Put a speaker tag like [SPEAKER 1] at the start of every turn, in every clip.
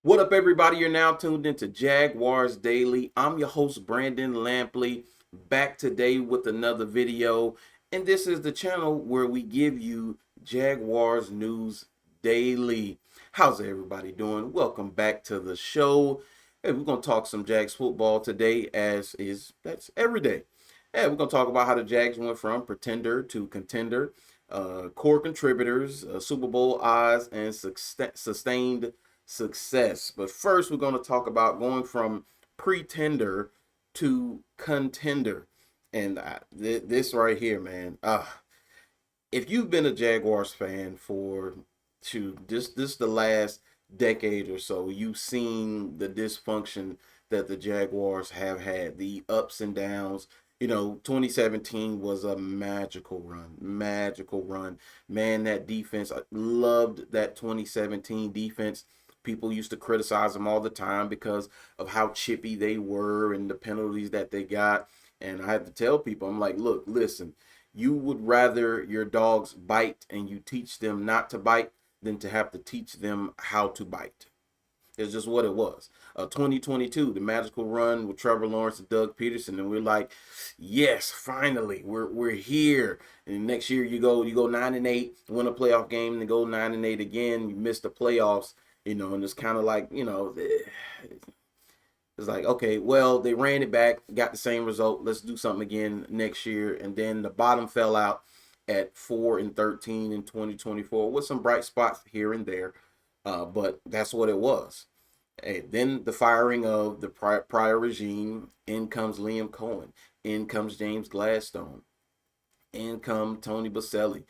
[SPEAKER 1] What up, everybody? You're now tuned into Jaguars Daily. I'm your host, Brandon Lampley, back today with another video. And this is the channel where we give you Jaguars news daily. How's everybody doing? Welcome back to the show. Hey, we're going to talk some Jags football today, that's every day. Hey, we're going to talk about how the Jags went from pretender to contender, core contributors, Super Bowl odds, and sustained success. But first, we're going to talk about going from pretender to contender. And this right here, man. If you've been a Jaguars fan for this the last decade or so, you've seen the dysfunction that the Jaguars have had, the ups and downs. 2017 was a magical run, magical run. Man, that defense, I loved that 2017 defense. People used to criticize them all the time because of how chippy they were and the penalties that they got. And I had to tell people, I'm like, look, listen, you would rather your dogs bite and you teach them not to bite than to have to teach them how to bite. It's just what it was. 2022, the magical run with Trevor Lawrence and Doug Peterson, and we're like, yes, finally, we're here. And next year you go 9-8, win a playoff game, and then go 9-8 again. You miss the playoffs, and it's kind of like it's like, okay, well, they ran it back, got the same result. Let's do something again next year, and then the bottom fell out at 4-13 in 2024 with some bright spots here and there, but that's what it was. Hey, then the firing of the prior regime. In comes Liam Cohen. In comes James Gladstone. In comes Tony Baselli.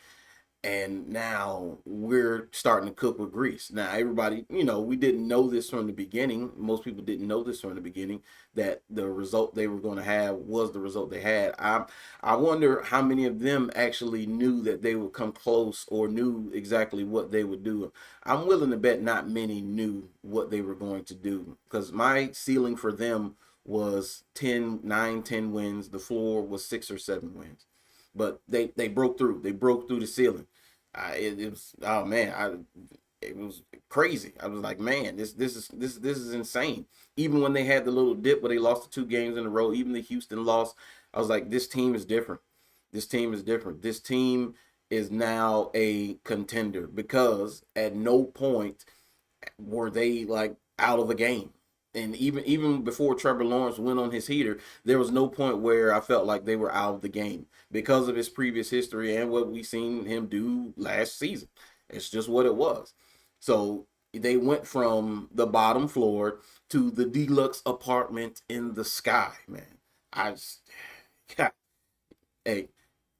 [SPEAKER 1] And now we're starting to cook with grease. Now, everybody, we didn't know this from the beginning. Most people didn't know this from the beginning, that the result they were going to have was the result they had. I wonder how many of them actually knew that they would come close or knew exactly what they would do. I'm willing to bet not many knew what they were going to do, because my ceiling for them was 10 wins. The floor was 6 or 7 wins, but they broke through. They broke through the ceiling. It was, oh man, it was crazy. I was like, man, this is insane. Even when they had the little dip where they lost the 2 games in a row, even the Houston loss, I was like, this team is different. This team is different. This team is now a contender, because at no point were they like out of a game. And even before Trevor Lawrence went on his heater, there was no point where I felt like they were out of the game because of his previous history and what we seen him do last season. It's just what it was. So they went from the bottom floor to the deluxe apartment in the sky, man. I just, yeah, hey,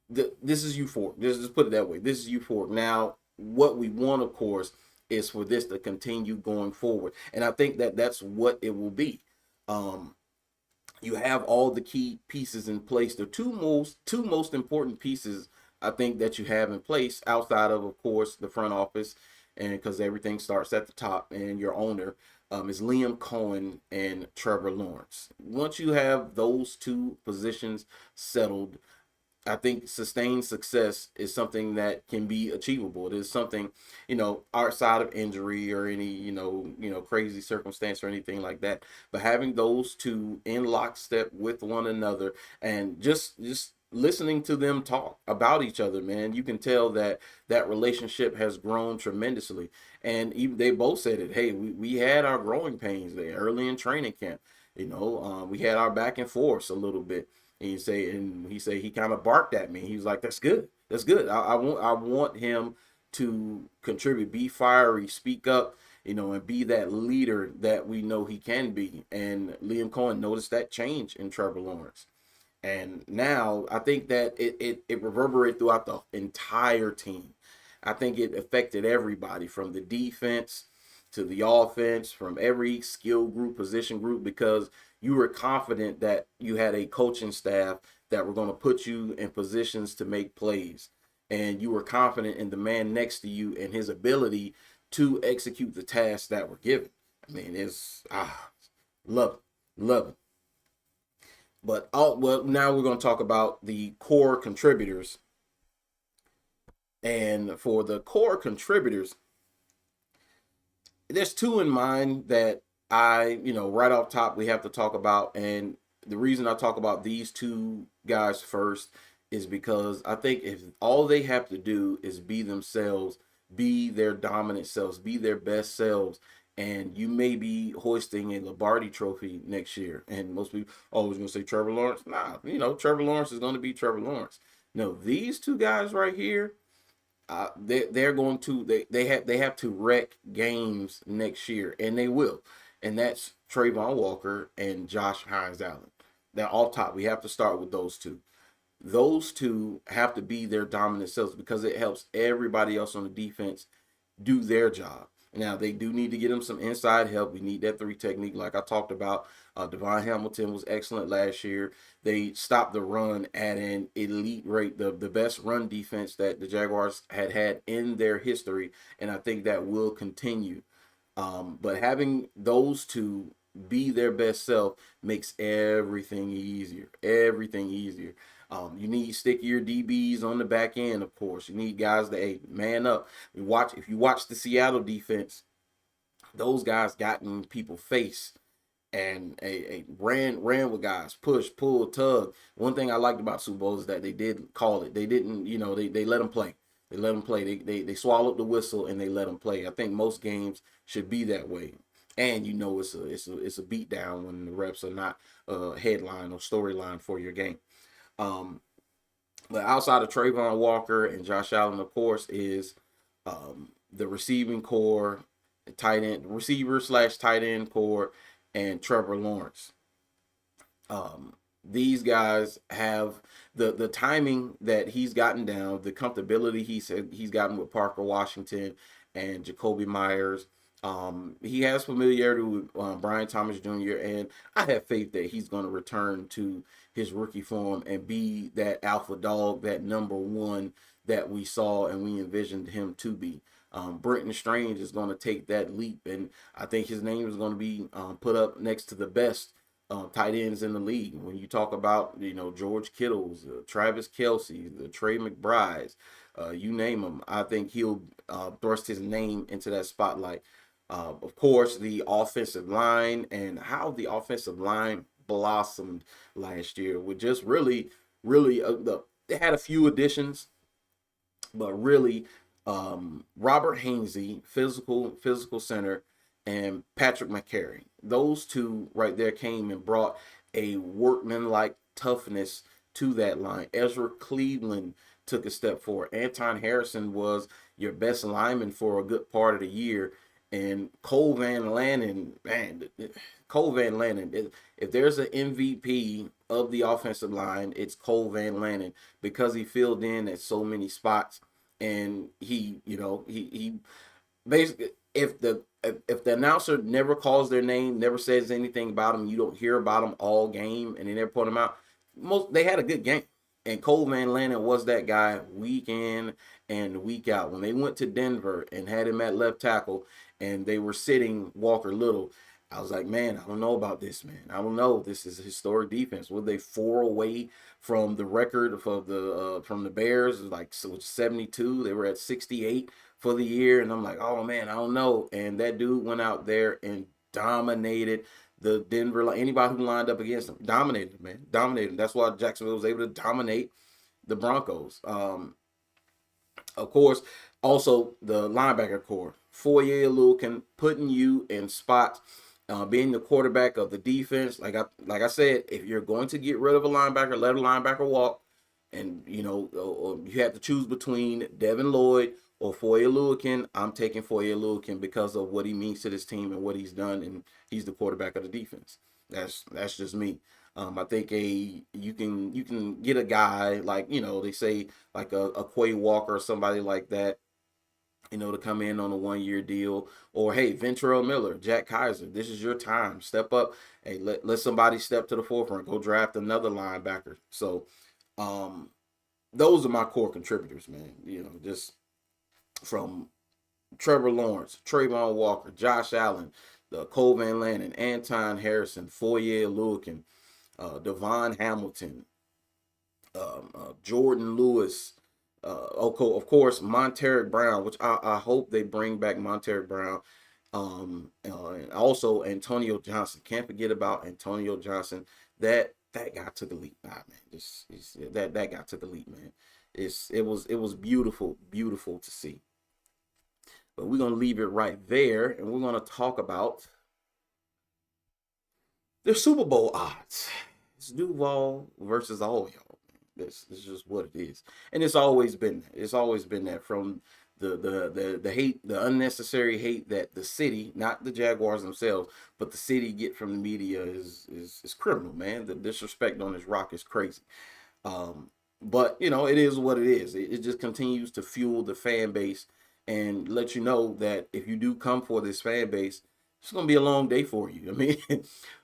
[SPEAKER 1] this is euphoric. Just put it that way. This is euphoric. Now, what we want, of course, is for this to continue going forward, and I think that that's what it will be. Um, you have all the key pieces in place. The two most important pieces I think that you have in place, outside of course the front office, and because everything starts at the top, and your owner, is Liam Cohen and Trevor Lawrence. Once you have those two positions settled, I think sustained success is something that can be achievable. It is something, outside of injury or any, crazy circumstance or anything like that. But having those two in lockstep with one another, and just listening to them talk about each other, man, you can tell that that relationship has grown tremendously. And even they both said it. Hey, we had our growing pains there early in training camp. We had our back and forth a little bit. And he said he kind of barked at me. He was like, "That's good. That's good. I want him to contribute, be fiery, speak up, and be that leader that we know he can be." And Liam Cohen noticed that change in Trevor Lawrence. And now I think that it reverberated throughout the entire team. I think it affected everybody from the defense to the offense, from every skill group, position group, because you were confident that you had a coaching staff that were going to put you in positions to make plays. And you were confident in the man next to you and his ability to execute the tasks that were given. I mean, love it, love it. But well, now we're going to talk about the core contributors. And for the core contributors, there's two in mind that right off top we have to talk about. And the reason I talk about these two guys first is because I think if all they have to do is be themselves, be their dominant selves, be their best selves, and you may be hoisting a Lombardi trophy next year. And most people always going to say Trevor Lawrence. Nah, Trevor Lawrence is going to be Trevor Lawrence. No, these two guys right here, they're going to they have to wreck games next year, and they will. And that's Trayvon Walker and Josh Hines Allen. They're all top. We have to start with those two. Those two have to be their dominant selves because it helps everybody else on the defense do their job. Now they do need to get them some inside help. We need that three technique, like I talked about. Devon Hamilton was excellent last year. They stopped the run at an elite rate, the best run defense that the Jaguars had in their history, and I think that will continue. But having those two be their best self makes everything easier. Everything easier. You need stickier DBs on the back end, of course. You need guys that, hey, man up. If you watch the Seattle defense, those guys got in people's face and ran with guys, push, pull, tug. One thing I liked about Super Bowl is that they did call it. They didn't, they let them play. They let them play. They swallowed the whistle and they let them play. I think most games should be that way. And it's a beat down when the reps are not a headline or storyline for your game. But outside of Trayvon Walker and Josh Allen, of course, is the receiving core, tight end, receiver slash tight end core, and Trevor Lawrence. These guys have the timing that he's gotten down, the comfortability he's gotten with Parker Washington and Jacoby Myers. He has familiarity with Brian Thomas Jr., and I have faith that he's going to return to his rookie form and be that alpha dog, that number one that we saw and we envisioned him to be. Brenton Strange is going to take that leap, and I think his name is going to be put up next to the best tight ends in the league. When you talk about, George Kittle's, Travis Kelce's, the Trey McBride's, you name them, I think he'll thrust his name into that spotlight. Of course, the offensive line and how the offensive line blossomed last year with just really, really, they had a few additions, but really, Robert Hainsey, physical center, and Patrick McCary. Those two right there came and brought a workmanlike toughness to that line. Ezra Cleveland took a step forward. Anton Harrison was your best lineman for a good part of the year. And Cole Van Lanen, man, Cole Van Lanen, if there's an MVP of the offensive line, it's Cole Van Lanen because he filled in at so many spots. And he basically, if the announcer never calls their name, never says anything about them, you don't hear about them all game, and they never put them out. They had a good game, and Cole Van Lanen was that guy week in and week out. When they went to Denver and had him at left tackle, and they were sitting Walker Little, I was like, man, I don't know about this, man. I don't know. This is a historic defense. Were they 4 away from the record of from the Bears? Like, so 72. They were at 68 for the year, and I'm like, oh man, I don't know. And that dude went out there and dominated the Denver. Like anybody who lined up against him, dominated, man, dominated. That's why Jacksonville was able to dominate the Broncos. Of course, also the linebacker core. Foye Oluokun putting you in spots, being the quarterback of the defense. Like I said, if you're going to get rid of a linebacker, let a linebacker walk. And you have to choose between Devin Lloyd or Foye Oluokun. I'm taking Foye Oluokun because of what he means to this team and what he's done, and he's the quarterback of the defense. That's just me. I think you can get a guy like they say like a Quay Walker or somebody like that, to come in on a 1-year deal, or hey, Ventrell Miller, Jack Kaiser, this is your time, step up. Hey, let somebody step to the forefront, go draft another linebacker. So, those are my core contributors, man. Just from Trevor Lawrence, Trayvon Walker, Josh Allen, the Cole Van Lanen, Anton Harrison, Foye Oluokun, Devon Hamilton, Jordan Lewis, of course, Monteric Brown, which I hope they bring back Monteric Brown. And also Antonio Johnson. Can't forget about Antonio Johnson. That guy took a leap. Man. That guy took a leap, man. It was beautiful to see. But we're gonna leave it right there, and we're gonna talk about the Super Bowl odds. It's Duval versus all y'all. This is just what it is, and it's always been that. It's always been that from the hate, the unnecessary hate that the city, not the Jaguars themselves, but the city get from the media is criminal, man. The disrespect on this rock is crazy. But it is what it is. It just continues to fuel the fan base and let you know that if you do come for this fan base, it's gonna be a long day for you. I mean,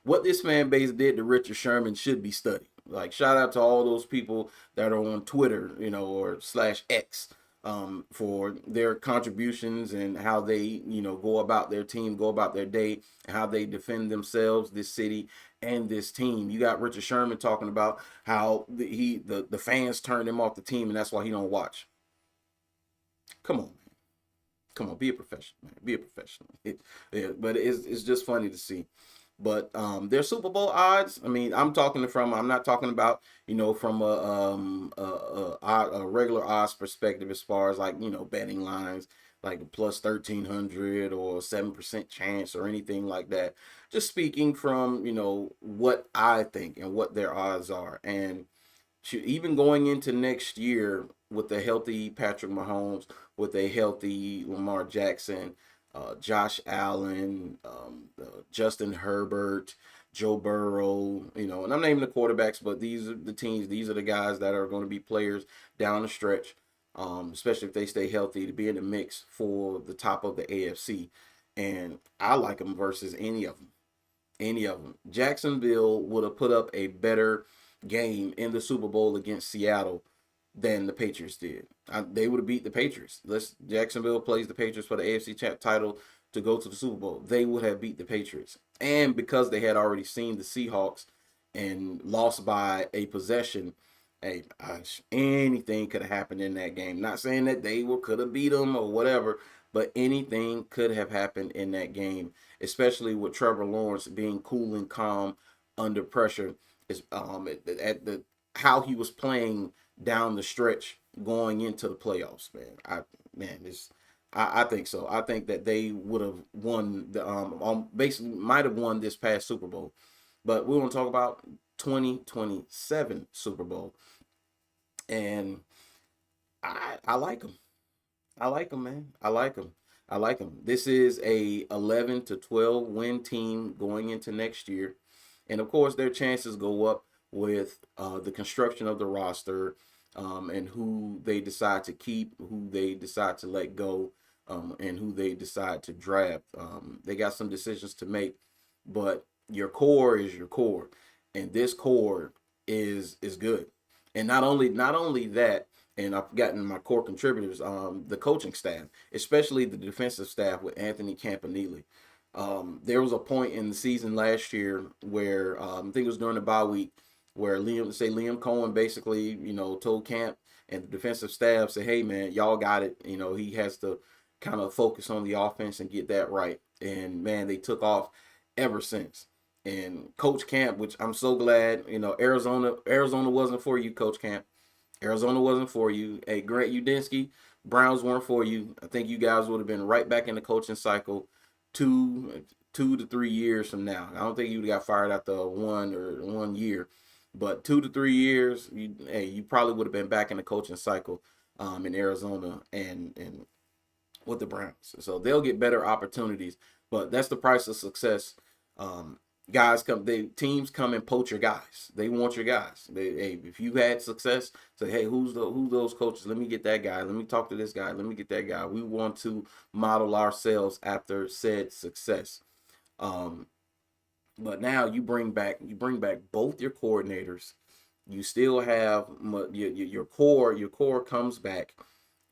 [SPEAKER 1] what this fan base did to Richard Sherman should be studied. Like, shout out to all those people that are on Twitter, or /X, for their contributions and how they, go about their team, go about their day, and how they defend themselves, this city, and this team. You got Richard Sherman talking about how the fans turned him off the team, and that's why he don't watch. Come on. Come on, be a professional, man. Be a professional. But it's just funny to see. But their Super Bowl odds. I mean, I'm not talking about from a regular odds perspective as far as like betting lines like plus 1,300 or 7% chance or anything like that. Just speaking from what I think and what their odds are, and even going into next year with a healthy Patrick Mahomes, with a healthy Lamar Jackson, Josh Allen, Justin Herbert, Joe Burrow, and I'm naming the quarterbacks, but these are the teams, these are the guys that are going to be players down the stretch, especially if they stay healthy, to be in the mix for the top of the AFC. And I like them versus any of them. Any of them. Jacksonville would have put up a better game in the Super Bowl against Seattle than the Patriots did. They would have beat the Patriots. Jacksonville plays the Patriots for the AFC title to go to the Super Bowl. They would have beat the Patriots. And because they had already seen the Seahawks and lost by a possession, hey, anything could have happened in that game. Not saying that they could have beat them or whatever, but anything could have happened in that game, especially with Trevor Lawrence being cool and calm under pressure. Is at the how he was playing down the stretch going into the playoffs, I think so. I think that they would have won basically might have won this past Super Bowl. But we want to talk about 2027 Super Bowl. And I like them. I like them, man. I like them. I like them. This is a 11 to 12 win team going into next year. And of course, their chances go up with the construction of the roster, and who they decide to keep, who they decide to let go, and who they decide to draft. They got some decisions to make, but your core is your core, and this core is good. And not only that, and I've gotten my core contributors, the coaching staff, especially the defensive staff with Anthony Campanile. There was a point in the season last year where I think it was during the bye week where Liam Cohen basically, told Camp and the defensive staff, say, hey man, y'all got it. He has to kind of focus on the offense and get that right. And man, they took off ever since. And Coach Camp, which I'm so glad, Arizona wasn't for you, Coach Camp. Arizona wasn't for you. Hey, Grant Udinski, Browns weren't for you. I think you guys would have been right back in the coaching cycle 2 to 3 years from now. I don't think you would have got fired after 1 year, but 2 to 3 years, you probably would have been back in the coaching cycle in Arizona and with the Browns. So they'll get better opportunities, but that's the price of success. Teams come and poach your guys. They want your guys. If you had success, say, hey, who's those coaches? Let me get that guy. Let me talk to this guy. Let me get that guy. We want to model ourselves after said success. But now you bring back both your coordinators. You still have your core. Your core comes back,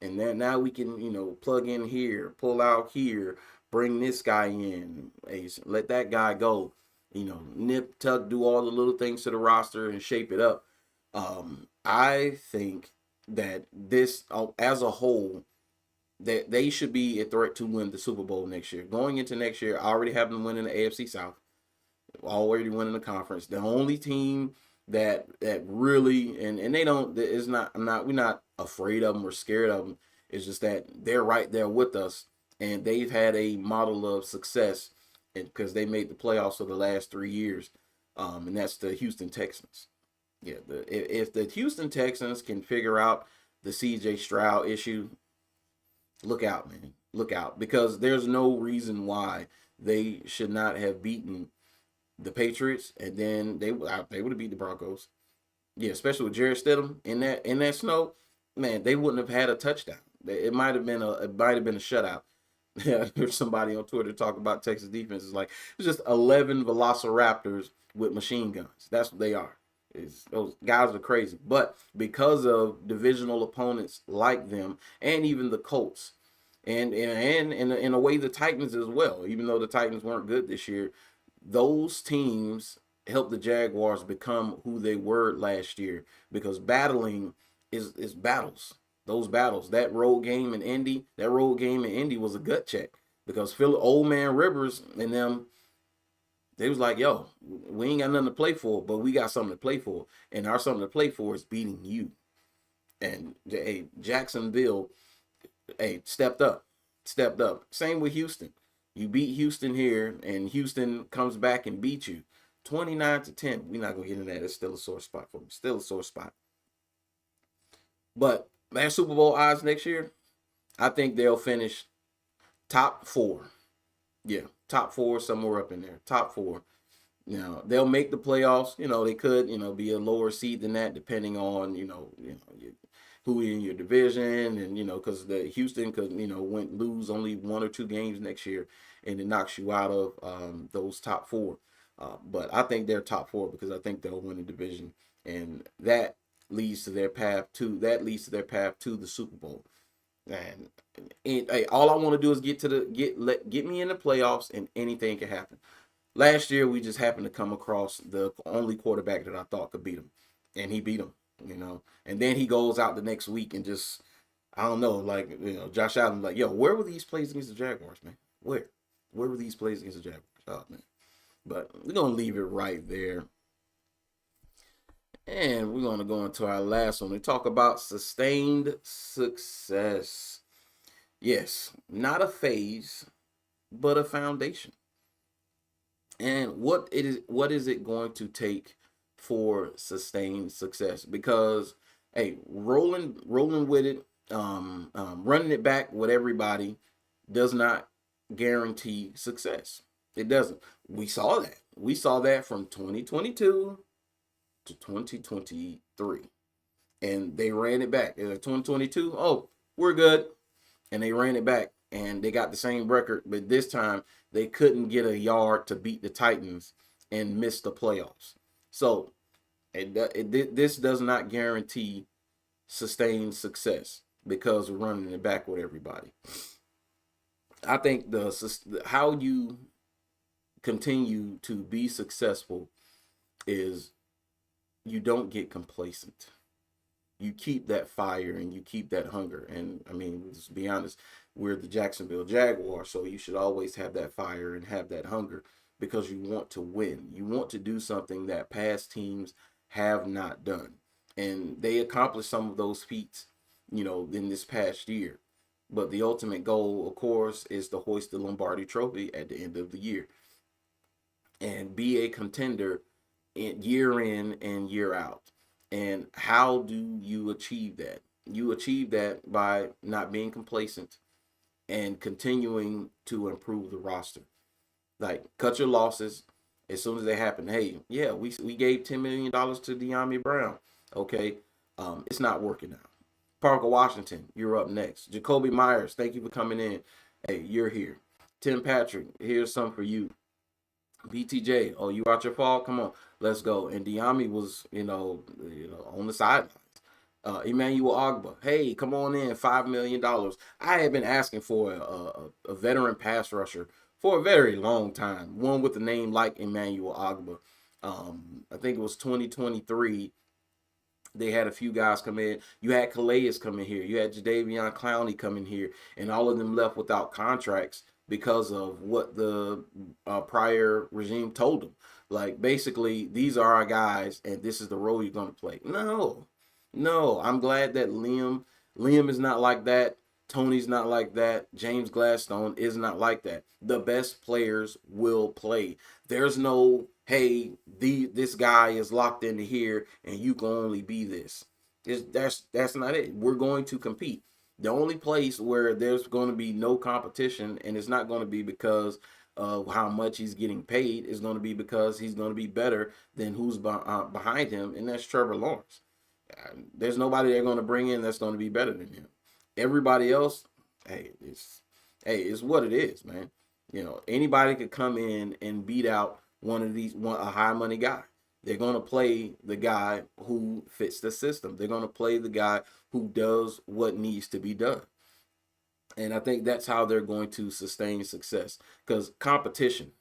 [SPEAKER 1] and then now we can plug in here, pull out here, bring this guy in, let that guy go. Nip, tuck, do all the little things to the roster and shape it up. I think that this, as a whole, they should be a threat to win the Super Bowl next year. Going into next year, I already have them winning the AFC South, already winning the conference. The only team that really and they don't is not I'm not we're not afraid of them or scared of them. It's just that they're right there with us, and they've had a model of success, and because they made the playoffs for the last 3 years, and that's the Houston Texans. Yeah, if the Houston Texans can figure out the C.J. Stroud issue, look out, man. Look out. Because there's no reason why they should not have beaten the Patriots, and then they would have beat the Broncos. Yeah, especially with Jarrett Stidham in that snow, man, they wouldn't have had a touchdown. It might have been a shutout. Yeah, there's somebody on Twitter talking about Texas defense. It's like it's just 11 Velociraptors with machine guns. That's what they are. Those guys are crazy. But because of divisional opponents like them, and even the Colts, and in a way the Titans as well, even though the Titans weren't good this year, those teams helped the Jaguars become who they were last year, because battling is battles. Those battles, that road game in Indy was a gut check, because old man Rivers and them, they was like, yo, we ain't got nothing to play for, but we got something to play for. And our something to play for is beating you. And hey, Jacksonville, hey, stepped up. Stepped up. Same with Houston. You beat Houston here, and Houston comes back and beats you 29-10. We're not gonna get into that. It's still a sore spot for me. Still a sore spot. But their Super Bowl odds next year, I think they'll finish top four. Yeah, top four, somewhere up in there. Top four. They'll make the playoffs. They could, be a lower seed than that, depending on, who in your division, and because the Houston could, lose only 1 or 2 games next year, and it knocks you out of those top four. But I think they're top four, because I think they'll win the division, and that leads to their path to the Super Bowl. And hey, all I want to do is get me in the playoffs, and anything can happen. Last year, we just happened to come across the only quarterback that I thought could beat him, and he beat him. And then he goes out the next week and just, I don't know, like, Josh Allen, like, yo, where were these plays against the Jaguars, man? Where were these plays against the Jaguars? Oh, man. But we're gonna leave it right there, and we're gonna go into our last one. We talk about sustained success. Yes, not a phase, but a foundation. And what is it going to take for sustained success? Because hey, rolling with it, running it back with everybody does not guarantee success. It doesn't. We saw that. We saw that from 2022 to 2023, and they ran it back. In 2022, oh, we're good, and they ran it back, and they got the same record, but this time they couldn't get a yard to beat the Titans and miss the playoffs. So this does not guarantee sustained success, because we're running it back with everybody. I think how you continue to be successful is you don't get complacent. You keep that fire, and you keep that hunger. And I mean, let's be honest, we're the Jacksonville Jaguars, so you should always have that fire and have that hunger, because you want to win. You want to do something that past teams have not done. And they accomplished some of those feats, in this past year. But the ultimate goal, of course, is to hoist the Lombardi Trophy at the end of the year and be a contender year in and year out. And how do you achieve that? You achieve that by not being complacent and continuing to improve the roster. Like, cut your losses as soon as they happen. Hey, yeah, we gave $10 million to De'Ami Brown. Okay, it's not working out. Parker Washington, you're up next. Jacoby Myers, thank you for coming in. Hey, you're here. Tim Patrick, here's some for you. BTJ, oh, you out your fall? Come on, let's go. And De'Ami was, on the sidelines. Emmanuel Ogba, hey, come on in, $5 million. I had been asking for a veteran pass rusher for a very long time, one with a name like Emmanuel Ogba. I think it was 2023. They had a few guys come in. You had Calais come in here. You had Jadeveon Clowney come in here, and all of them left without contracts because of what the prior regime told them. Like, basically, these are our guys, and this is the role you're going to play. No, no. I'm glad that Liam is not like that. Tony's not like that. James Gladstone is not like that. The best players will play. There's no, hey, this guy is locked into here and you can only be this. That's not it. We're going to compete. The only place where there's going to be no competition, and it's not going to be because of how much he's getting paid, is going to be because he's going to be better than who's behind him, and that's Trevor Lawrence. There's nobody they're going to bring in that's going to be better than him. Everybody else, hey, it's what it is, man. You know, anybody could come in and beat out a high money guy. They're going to play the guy who fits the system. They're going to play the guy who does what needs to be done. And I think that's how they're going to sustain success. Because competition,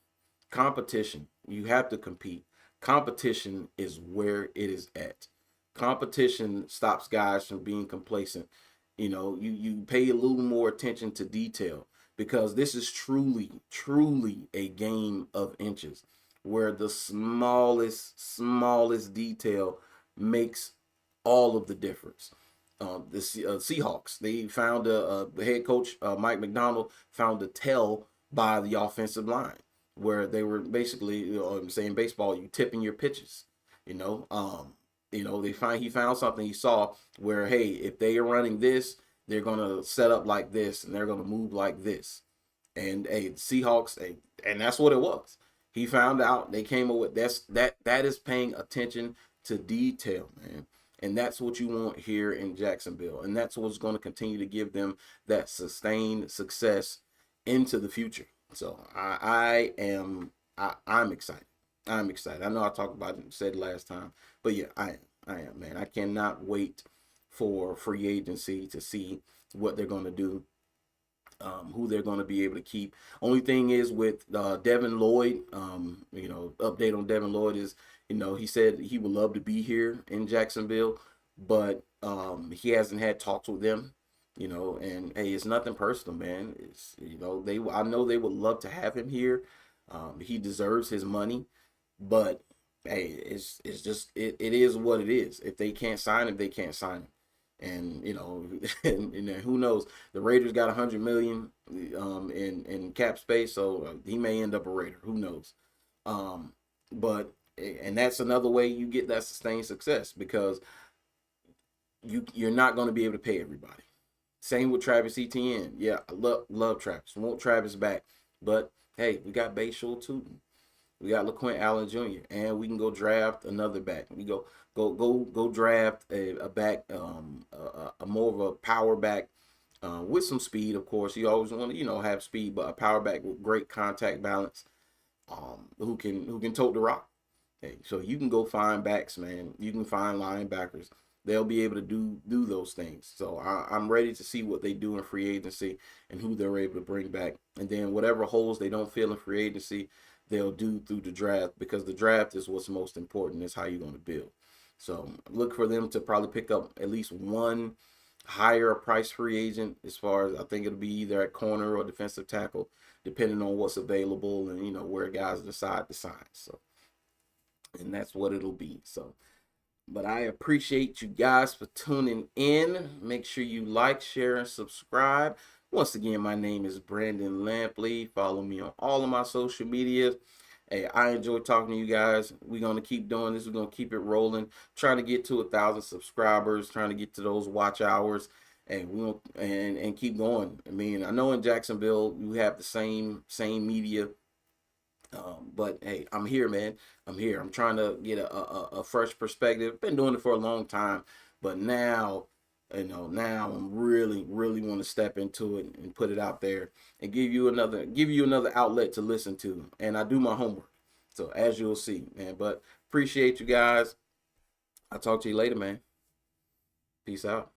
[SPEAKER 1] you have to compete. Competition is where it is at. Competition stops guys from being complacent. You know, you pay a little more attention to detail, because this is truly a game of inches, where the smallest detail makes all of the difference. The Seahawks, they found the head coach, Mike McDonald, found a tell by the offensive line, where they were basically, saying baseball, you tipping your pitches. You know, he found something he saw where, hey, if they are running this, they're gonna set up like this and they're gonna move like this. And hey, the Seahawks, hey, and that's what it was. He found out, they came up with that is paying attention to detail, man. And that's what you want here in Jacksonville. And that's what's going to continue to give them that sustained success into the future. So I'm excited. I'm excited. I know I talked about it, said last time, but yeah, I am, man. I cannot wait for free agency to see what they're going to do, who they're going to be able to keep. Only thing is with Devin Lloyd, update on Devin Lloyd is, he said he would love to be here in Jacksonville, but he hasn't had talks with them, and hey, it's nothing personal, man. It's, I know they would love to have him here. He deserves his money, but hey, it's just, it is what it is. If they can't sign him, they can't sign him. And and who knows? The Raiders got $100 million in cap space, so he may end up a Raider. Who knows? But that's another way you get that sustained success, because you're not going to be able to pay everybody. Same with Travis Etienne. Yeah, I love Travis. Want Travis back, but hey, we got Bayshore Tootin. We got LaQuint Allen Jr. and we can go draft another back. We go draft a back, a more of a power back, with some speed, of course. You always want to, have speed, but a power back with great contact balance, who can tote the rock. Okay, so you can go find backs, man. You can find linebackers. They'll be able to do those things. So I'm ready to see what they do in free agency and who they're able to bring back. And then whatever holes they don't fill in free agency, they'll do through the draft, because the draft is what's most important. Is how you're going to build. So look for them to probably pick up at least one higher price free agent, as far as I think it'll be either at corner or defensive tackle, depending on what's available and where guys decide to sign. So, and that's what it'll be. So, but I appreciate you guys for tuning in. Make sure you like, share, and subscribe. Once again, my name is Brandon Lampley. Follow me on all of my social media. Hey, I enjoy talking to you guys. We're going to keep doing this. We're going to keep it rolling. Trying to get to 1,000 subscribers. Trying to get to those watch hours. And we'll and keep going. I mean, I know in Jacksonville we have the same media. But hey, I'm here, man. I'm here. I'm trying to get a fresh perspective. Been doing it for a long time, but now, now I'm really want to step into it and put it out there and give you another outlet to listen to. And I do my homework. So as you'll see, man. But appreciate you guys. I'll talk to you later, man. Peace out.